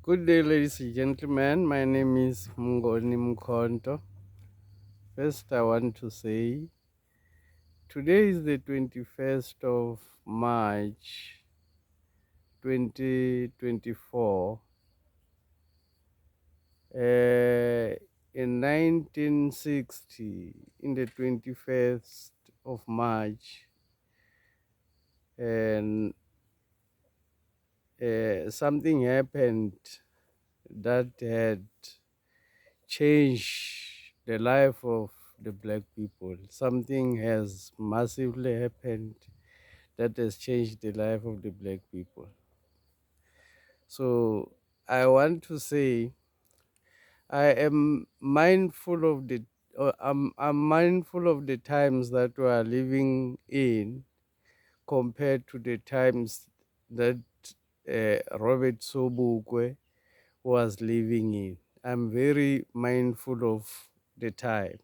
Good day, ladies and gentlemen. My name is Mngoni Mkonto. First, I want to say today is the 21st of March 2024. In 1960, in the 21st of March, and something happened that had changed the life of the black people. Something has massively happened that has changed the life of the black people. So I want to say I am mindful of I'm mindful of the times that we are living in compared to the times that Robert Sobukwe was living in. I'm very mindful of the time.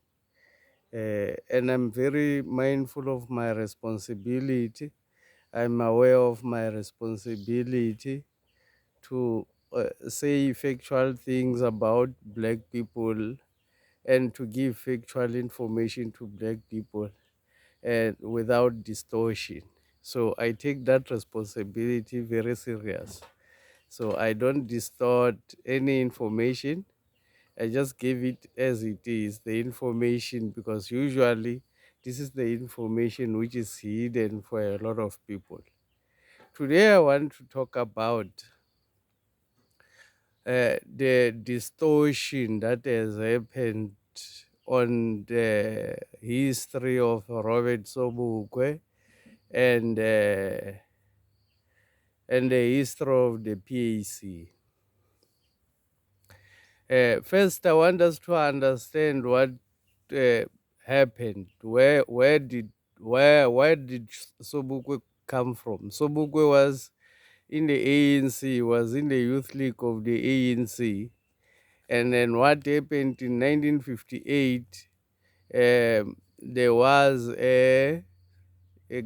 And I'm very mindful of my responsibility. I'm aware of my responsibility to say factual things about black people and to give factual information to black people and without distortion. So I take that responsibility very serious. So I don't distort any information. I just give it as it is, the information, because usually this is the information which is hidden for a lot of people. Today I want to talk about the distortion that has happened on the history of Robert Sobukwe and the history of the PAC. First, I want us to understand what happened. Where did Sobukwe come from? Sobukwe was in the ANC, was in the youth league of the ANC, and then what happened in 1958? There was a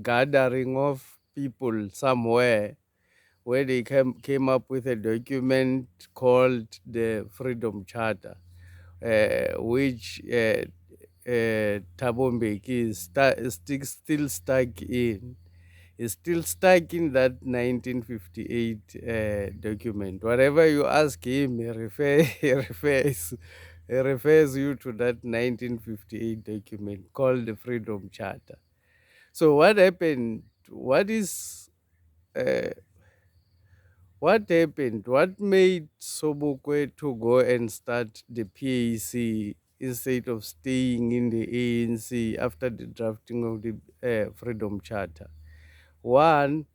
gathering of people somewhere where they came up with a document called the Freedom Charter, which Thabo Mbeki is still stuck in. Is still stuck in that 1958 document. Whatever you ask him, he refers you to that 1958 document called the Freedom Charter. So what happened? Uh, what happened? What made Sobukwe to go and start the PAC instead of staying in the ANC after the drafting of the Freedom Charter? One,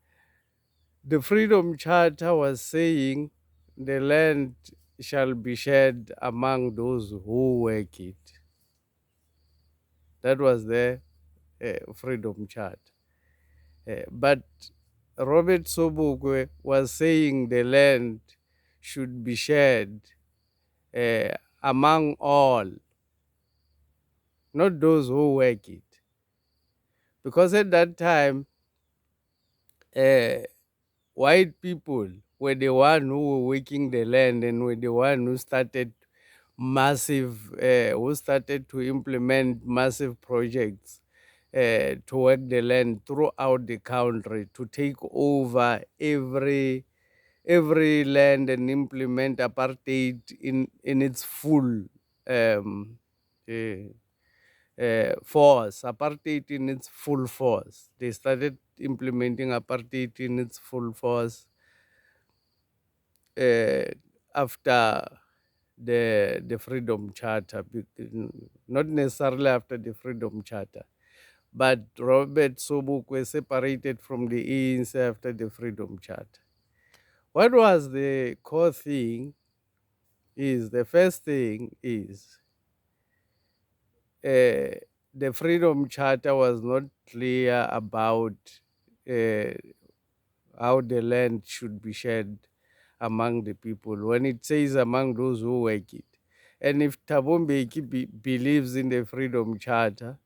the Freedom Charter was saying the land shall be shared among those who work it. That was the Freedom Charter. But Robert Sobukwe was saying the land should be shared among all, not those who work it. Because at that time, white people were the one who were working the land and were the one who started who started to implement massive projects to work the land throughout the country, to take over every land and implement apartheid in its full um, force, apartheid in its full force. They started implementing apartheid in its full force after the Freedom Charter, not necessarily after the Freedom Charter, but Robert Sobukwe separated from the ANC after the Freedom Charter. What was the core thing is, the first thing is, the Freedom Charter was not clear about how the land should be shared among the people when it says among those who work it. And if Thabo Mbeki believes in the Freedom Charter,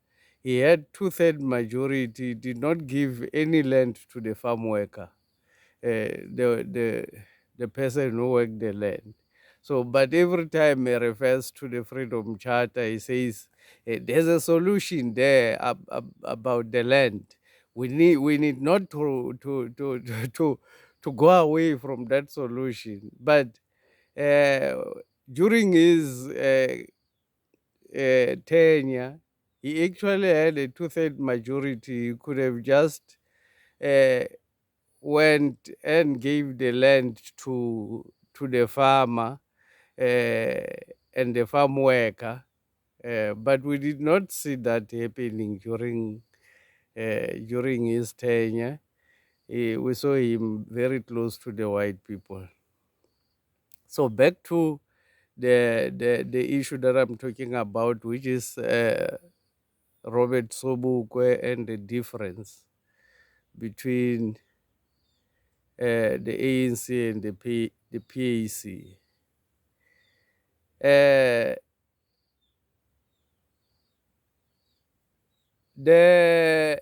he had two-thirds majority, did not give any land to the farm worker. The the person who worked the land. So, but every time he refers to the Freedom Charter, he says there's a solution there about the land. We need not to go away from that solution. But uh, during his tenure, he actually had a two-third majority. He could have just uh, went and gave the land to the farmer and the farm worker. But we did not see that happening during his tenure. We saw him very close to the white people. So back to the issue that I'm talking about, which is Robert Sobukwe and the difference between the ANC and the PAC. Uh, the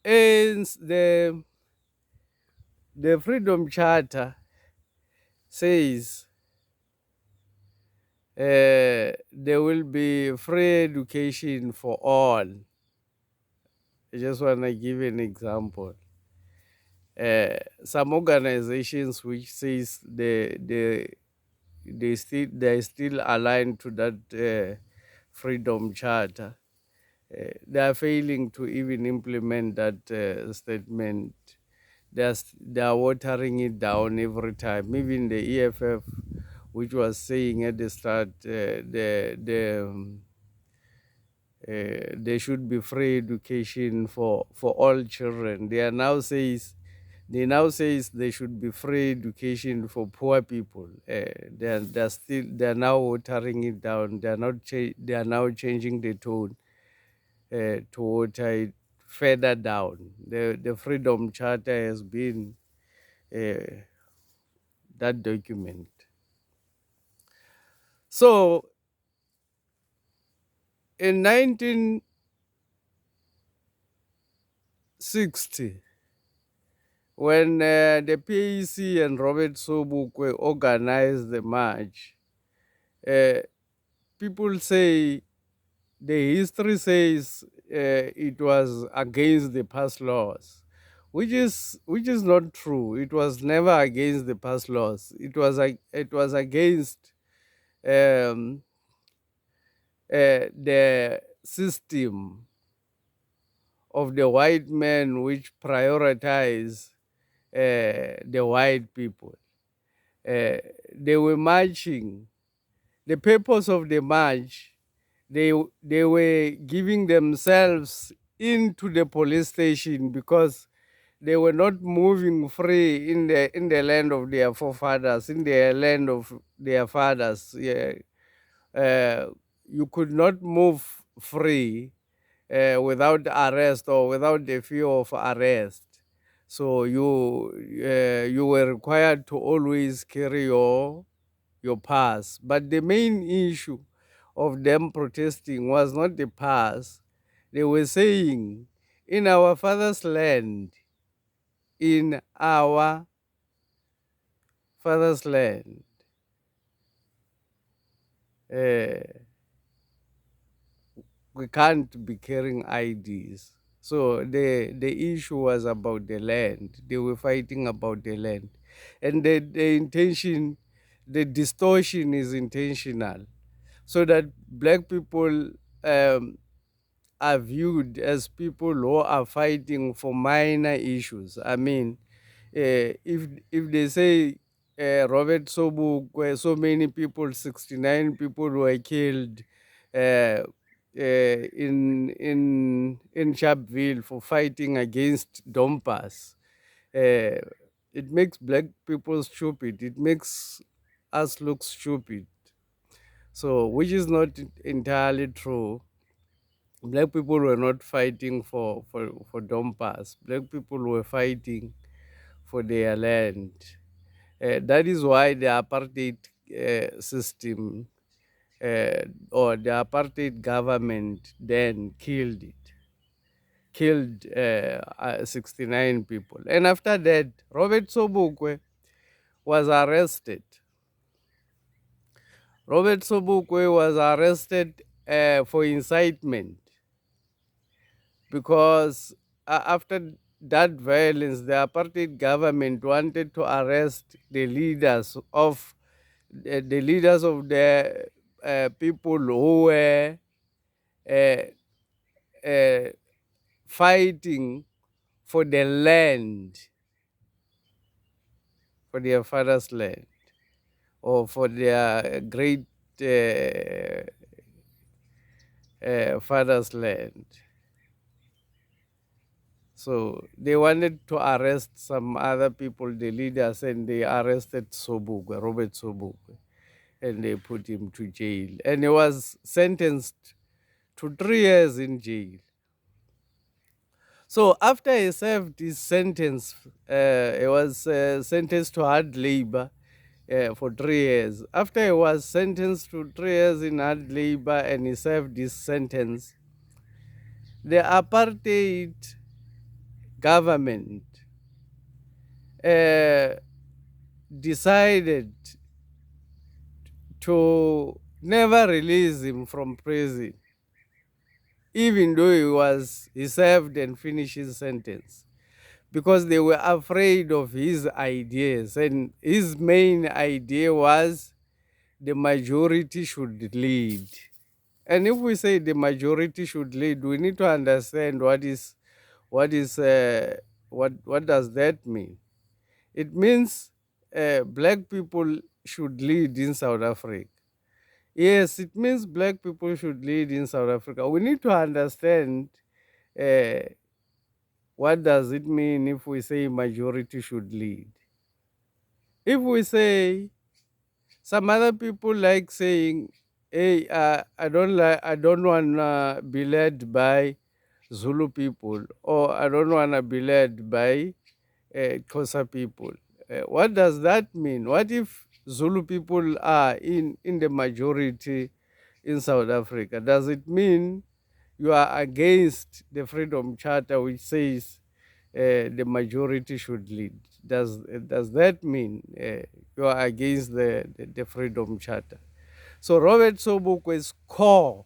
ANC, the Freedom Charter says there will be free education for all. I just want to give an example. Some organizations which says they're still aligned to that Freedom Charter. They are failing to even implement that statement. They are watering it down every time. Even the EFF, which was saying at the start, there should be free education for all children. They now says there should be free education for poor people. They're now watering it down. They are now changing the tone to water it further down. The Freedom Charter has been that document. So in 1960, when the PAC and Robert Sobukwe organized the march, uh, people say, the history says it was against the past laws, which is not true. It was never against the past laws. It was against um, the system of the white men which prioritize the white people. They were marching. The purpose of the march, they were giving themselves into the police station because they were not moving free in the land of their forefathers, in the land of their fathers. Yeah. Uh, you could not move free without arrest or without the fear of arrest. So you were required to always carry your pass. But the main issue of them protesting was not the pass. They were saying, in our father's land, in our father's land, uh, we can't be carrying IDs. So the issue was about the land. They were fighting about the land. And the intention, the distortion is intentional. So that black people are viewed as people who are fighting for minor issues. I mean, if they say Robert Sobuk, where so many people, 69 people were killed in Sharpeville for fighting against Dompas, it makes black people stupid. It makes us look stupid. So, which is not entirely true. Black people were not fighting for Dompas. Black people were fighting for their land. That is why the apartheid system or the apartheid government then killed 69 people. And after that, Robert Sobukwe was arrested. Robert Sobukwe was arrested for incitement because after that violence, the apartheid government wanted to arrest the leaders of the people who were uh, uh, fighting for the land, for their father's land, or for their great father's land. So they wanted to arrest some other people, the leaders, and they arrested Sobukwe, Robert Sobukwe, and they put him to jail. And he was sentenced to 3 years in jail. So after he served his sentence, he was sentenced to hard labor for 3 years. After he was sentenced to 3 years in hard labor and he served his sentence, the apartheid government uh, decided to never release him from prison, even though he served and finished his sentence, because they were afraid of his ideas. And his main idea was the majority should lead. And if we say the majority should lead, we need to understand what does that mean. It means black people should lead in South Africa. Yes, it means black people should lead in South Africa. We need to understand uh, what does it mean if we say majority should lead. If we say, some other people like saying, "Hey, I don't want to be led by Zulu people, or I don't want to be led by Xhosa people." What does that mean? What if Zulu people are in the majority in South Africa? Does it mean you are against the Freedom Charter, which says the majority should lead? Does that mean you are against the Freedom Charter? So Robert Sobukwe's core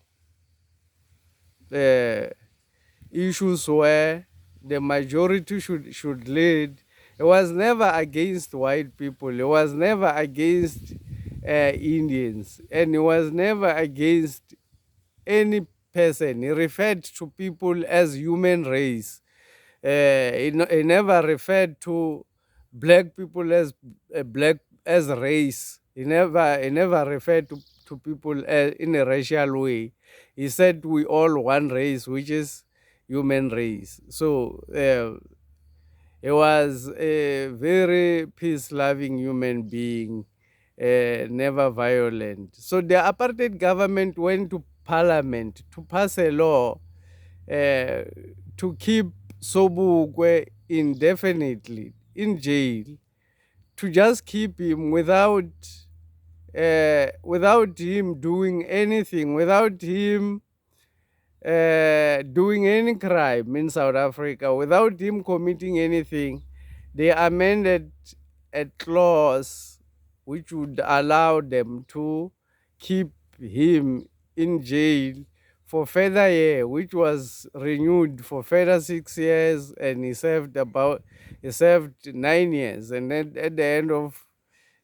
issues were the majority should lead. It was never against white people. It was never against Indians. And it was never against any person. He referred to people as human race. He never referred to black people as black as race. He never referred to people in a racial way. He said we all one race, which is human race. So he was a very peace-loving human being, never violent. So the apartheid government went to parliament to pass a law to keep Sobukwe indefinitely in jail, to just keep him without him doing anything, without him doing any crime in South Africa, without him committing anything. They amended a clause which would allow them to keep him in jail for further year, which was renewed for further 6 years, and he served 9 years. And then at the end of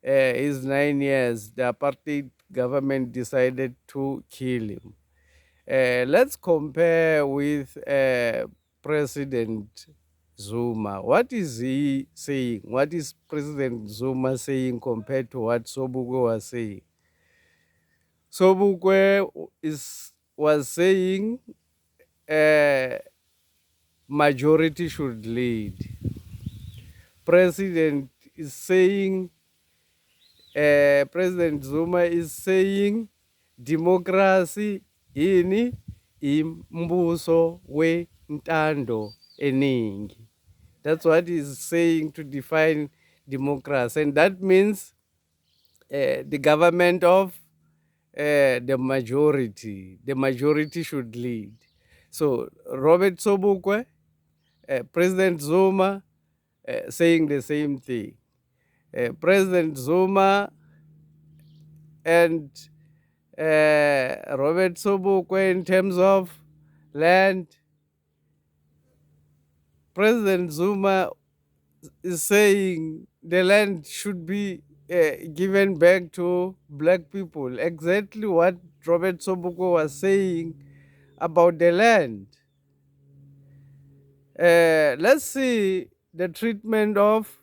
his 9 years, the apartheid government decided to kill him. Let's compare with President Zuma. What is he saying? What is President Zuma saying compared to what Sobukwe was saying? Sobukwe was saying majority should lead. President President Zuma is saying democracy ini imbuso wentando eningi. That's what he's saying to define democracy. And that means the government of the majority. The majority should lead. So Robert Sobukwe, President Zuma saying the same thing. President Zuma and Robert Sobukwe in terms of land. President Zuma is saying the land should be given back to black people. Exactly what Robert Sobukwe was saying about the land. Let's see the treatment of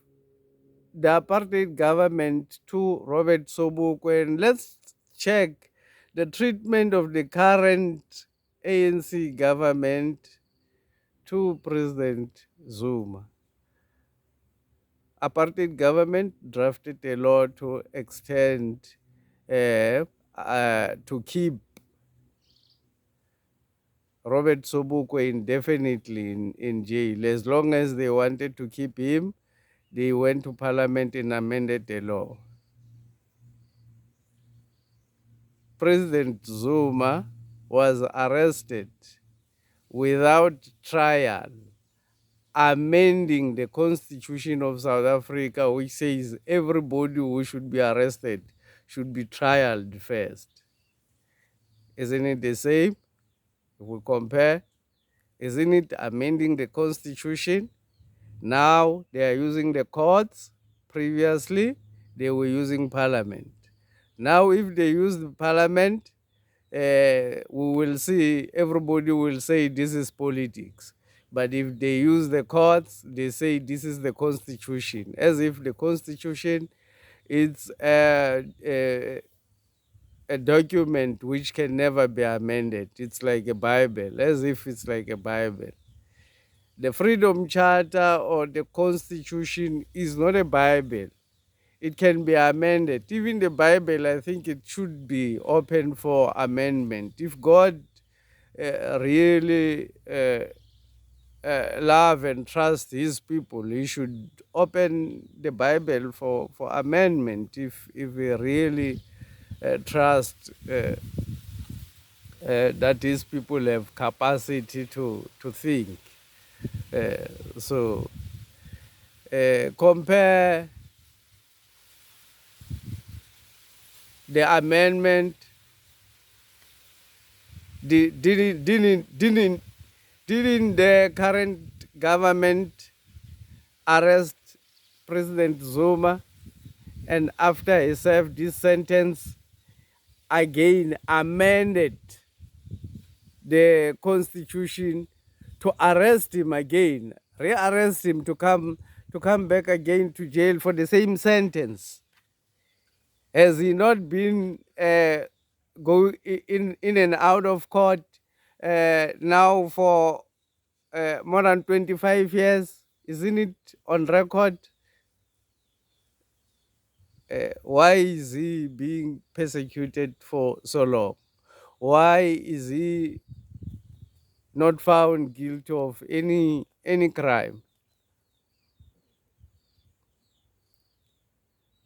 the apartheid government to Robert Sobukwe, and let's check the treatment of the current ANC government to President Zuma. Apartheid government drafted a law to extend, to keep Robert Sobukwe indefinitely in jail. As long as they wanted to keep him, they went to parliament and amended the law. President Zuma was arrested without trial, amending the constitution of South Africa, which says everybody who should be arrested should be trialed first. Isn't it the same? If we compare, isn't it amending the constitution? Now they are using the courts. Previously, they were using parliament. Now, if they use the parliament, we will see everybody will say this is politics. But if they use the courts, they say this is the constitution, as if the constitution is a document which can never be amended. It's like a Bible, as if it's like a Bible. The Freedom Charter or the Constitution is not a Bible. It can be amended. Even the Bible, I think it should be open for amendment. If God really love and trust his people, he should open the Bible for amendment if we really trust that these people have capacity to think. So compare the amendment. Didn't the current government arrest President Zuma, and after he served his sentence, again amended the constitution to arrest him again, rearrest him to come back again to jail for the same sentence? Has he not been go in and out of court now for more than 25 years? Isn't it on record? Why is he being persecuted for so long? Why is he not found guilty of any crime?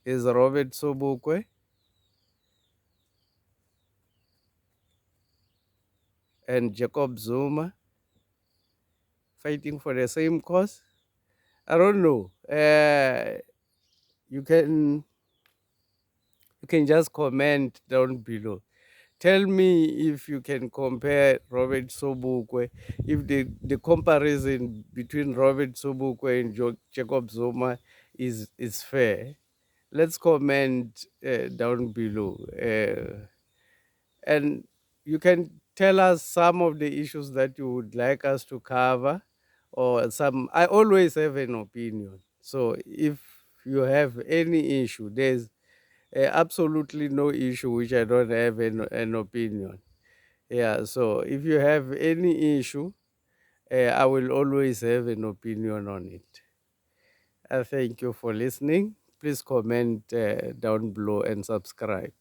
Is Robert Sobukwe and Jacob Zuma fighting for the same cause? I don't know. You can just comment down below. Tell me if you can compare Robert Sobukwe, if the comparison between Robert Sobukwe and Jacob Zuma is fair. Let's comment down below. And you can tell us some of the issues that you would like us to cover, or some. I always have an opinion. So if you have any issue, there's absolutely no issue which I don't have an opinion. Yeah, so if you have any issue, I will always have an opinion on it. Thank you for listening. Please comment down below and subscribe.